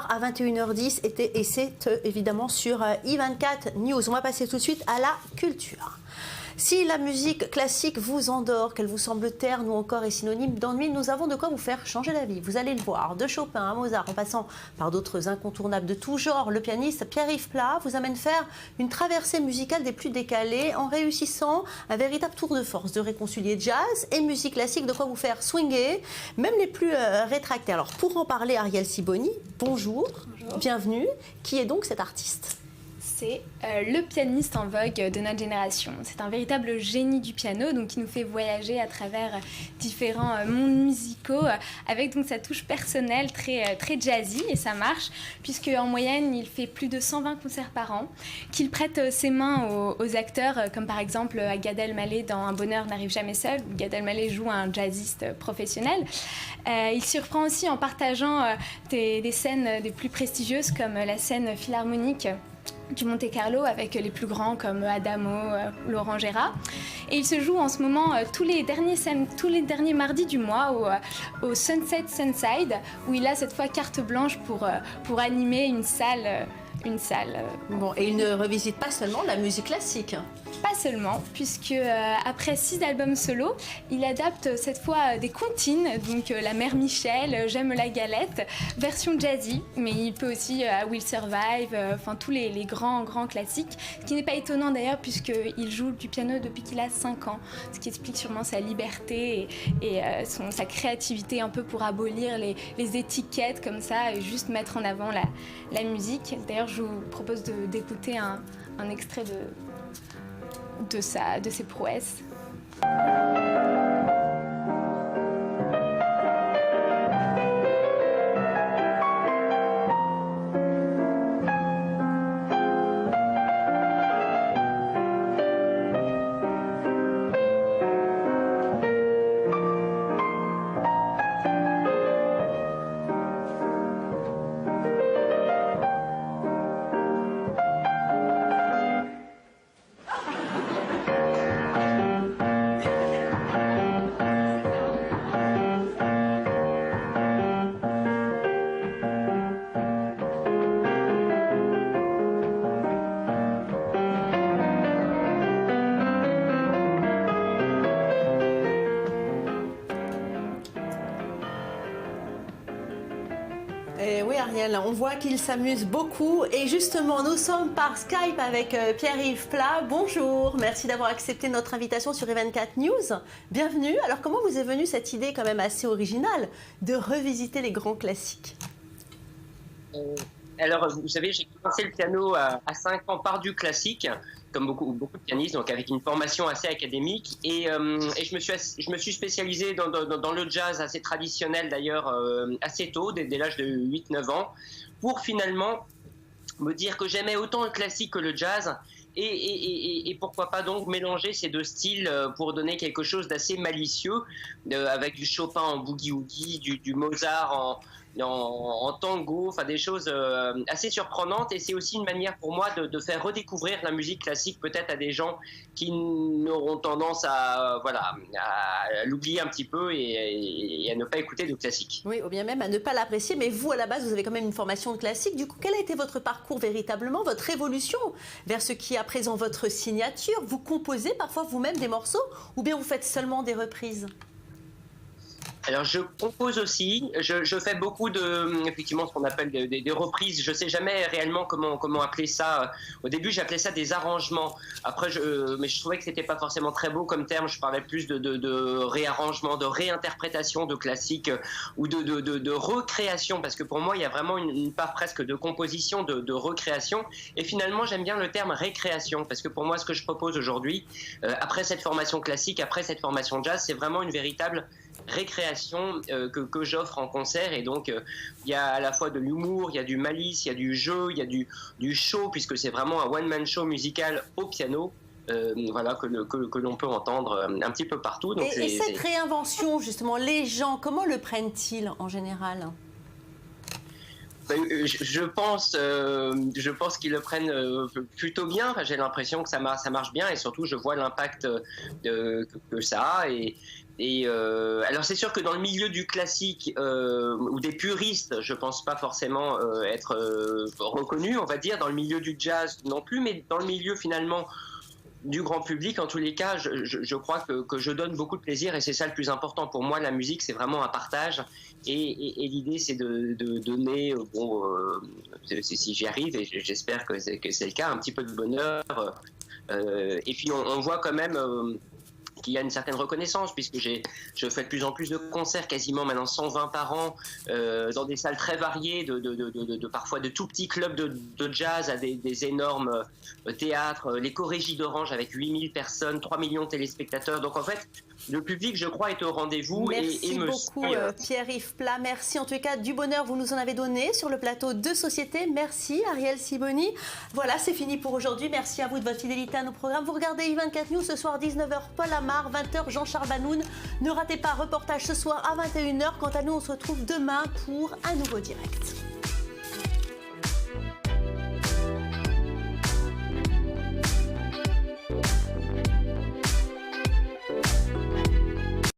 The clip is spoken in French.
à 21h10 et c'est évidemment sur i24 News. On va passer tout de suite à la culture. Si la musique classique vous endort, qu'elle vous semble terne ou encore est synonyme d'ennui, nous avons de quoi vous faire changer la vie. Vous allez le voir, de Chopin à Mozart, en passant par d'autres incontournables de tout genre, le pianiste Pierre-Yves Pla vous amène faire une traversée musicale des plus décalées en réussissant un véritable tour de force de réconcilier jazz et musique classique, de quoi vous faire swinger, même les plus rétractés. Alors pour en parler, Ariel Siboni, bonjour, bienvenue. Qui est donc cet artiste ? C'est le pianiste en vogue de notre génération. C'est un véritable génie du piano, donc qui nous fait voyager à travers différents mondes musicaux avec donc sa touche personnelle très jazzy, et ça marche puisque en moyenne il fait plus de 120 concerts par an, qu'il prête ses mains aux acteurs comme par exemple à Gad Elmaleh dans Un bonheur n'arrive jamais seul. Gad Elmaleh joue un jazziste professionnel. Il surprend aussi en partageant des scènes des plus prestigieuses comme la scène philharmonique du Monte-Carlo avec les plus grands comme Adamo, Laurent Gérard. Et il se joue en ce moment tous les derniers mardis du mois au Sunset Sunside, où il a cette fois carte blanche pour animer une salle. Bon, et il ne revisite pas seulement la musique classique. Pas seulement, puisque après 6 albums solo, il adapte cette fois des comptines, donc La Mère Michel, J'aime la galette, version jazzy, mais il peut aussi Will Survive, enfin tous les grands classiques, ce qui n'est pas étonnant d'ailleurs puisqu'il joue du piano depuis qu'il a 5 ans, ce qui explique sûrement sa liberté et sa créativité un peu pour abolir les étiquettes comme ça et juste mettre en avant la musique. D'ailleurs, je vous propose d'écouter un extrait de ses prouesses. Et oui, Ariel, on voit qu'il s'amuse beaucoup. Et justement, nous sommes par Skype avec Pierre-Yves Pla. Bonjour, merci d'avoir accepté notre invitation sur i24 News. Bienvenue. Alors, comment vous est venue cette idée quand même assez originale de revisiter les grands classiques ? Alors, vous savez, j'ai commencé le piano à 5 ans par du classique, comme beaucoup de pianistes, donc avec une formation assez académique. Et je me suis spécialisé dans le jazz assez traditionnel, d'ailleurs, assez tôt, dès l'âge de 8-9 ans, pour finalement me dire que j'aimais autant le classique que le jazz. Et pourquoi pas donc mélanger ces deux styles pour donner quelque chose d'assez malicieux, avec du Chopin en boogie-woogie, du Mozart en tango, enfin des choses assez surprenantes. Et c'est aussi une manière pour moi de faire redécouvrir la musique classique peut-être à des gens qui n'auront tendance à l'oublier un petit peu et à ne pas écouter de classique. Oui, ou bien même à ne pas l'apprécier. Mais vous, à la base, vous avez quand même une formation de classique. Du coup, quel a été votre parcours véritablement, votre évolution vers ce qui est à présent votre signature? Vous composez parfois vous-même des morceaux ou bien vous faites seulement des reprises? Alors je compose aussi, je fais beaucoup effectivement ce qu'on appelle des reprises. Je sais jamais réellement comment appeler ça. Au début j'appelais ça des arrangements. Après mais je trouvais que c'était pas forcément très beau comme terme. Je parlais plus de réarrangement, de réinterprétation de classiques ou de recréation, parce que pour moi il y a vraiment une part presque de composition, de recréation. Et finalement j'aime bien le terme récréation, parce que pour moi ce que je propose aujourd'hui, après cette formation classique, après cette formation jazz, c'est vraiment une véritable récréation que j'offre en concert. Et donc il y a à la fois de l'humour, il y a du malice, il y a du jeu, il y a du show, puisque c'est vraiment un one-man show musical au piano, voilà, que l'on peut entendre un petit peu partout. Donc et cette réinvention, justement, les gens, comment le prennent-ils en général ? Je pense qu'ils le prennent plutôt bien. Enfin, j'ai l'impression que ça marche bien et surtout je vois l'impact que ça a. Alors c'est sûr que dans le milieu du classique ou des puristes, je pense pas forcément être reconnu, on va dire. Dans le milieu du jazz non plus, mais dans le milieu finalement du grand public, en tous les cas, je crois que je donne beaucoup de plaisir et c'est ça le plus important. Pour moi, la musique, c'est vraiment un partage et l'idée, c'est de donner, si j'y arrive, et j'espère que c'est le cas, un petit peu de bonheur. Et puis, on voit quand même qu'il y a une certaine reconnaissance puisque je fais de plus en plus de concerts, quasiment maintenant 120 par an, dans des salles très variées, parfois de tout petits clubs de jazz à des énormes théâtres, les Corégies d'Orange avec 8000 personnes, 3 millions de téléspectateurs. Donc en fait, le public, je crois, est au rendez-vous. Merci beaucoup Pierre-Yves Pla. Merci en tout cas du bonheur, vous nous en avez donné sur le plateau de Société. Merci Ariel Sibony. Voilà, c'est fini pour aujourd'hui. Merci à vous de votre fidélité à nos programmes. Vous regardez I24 News ce soir 19h, Paul Amar, 20h, Jean-Charles Banoun. Ne ratez pas reportage ce soir à 21h. Quant à nous, on se retrouve demain pour un nouveau direct.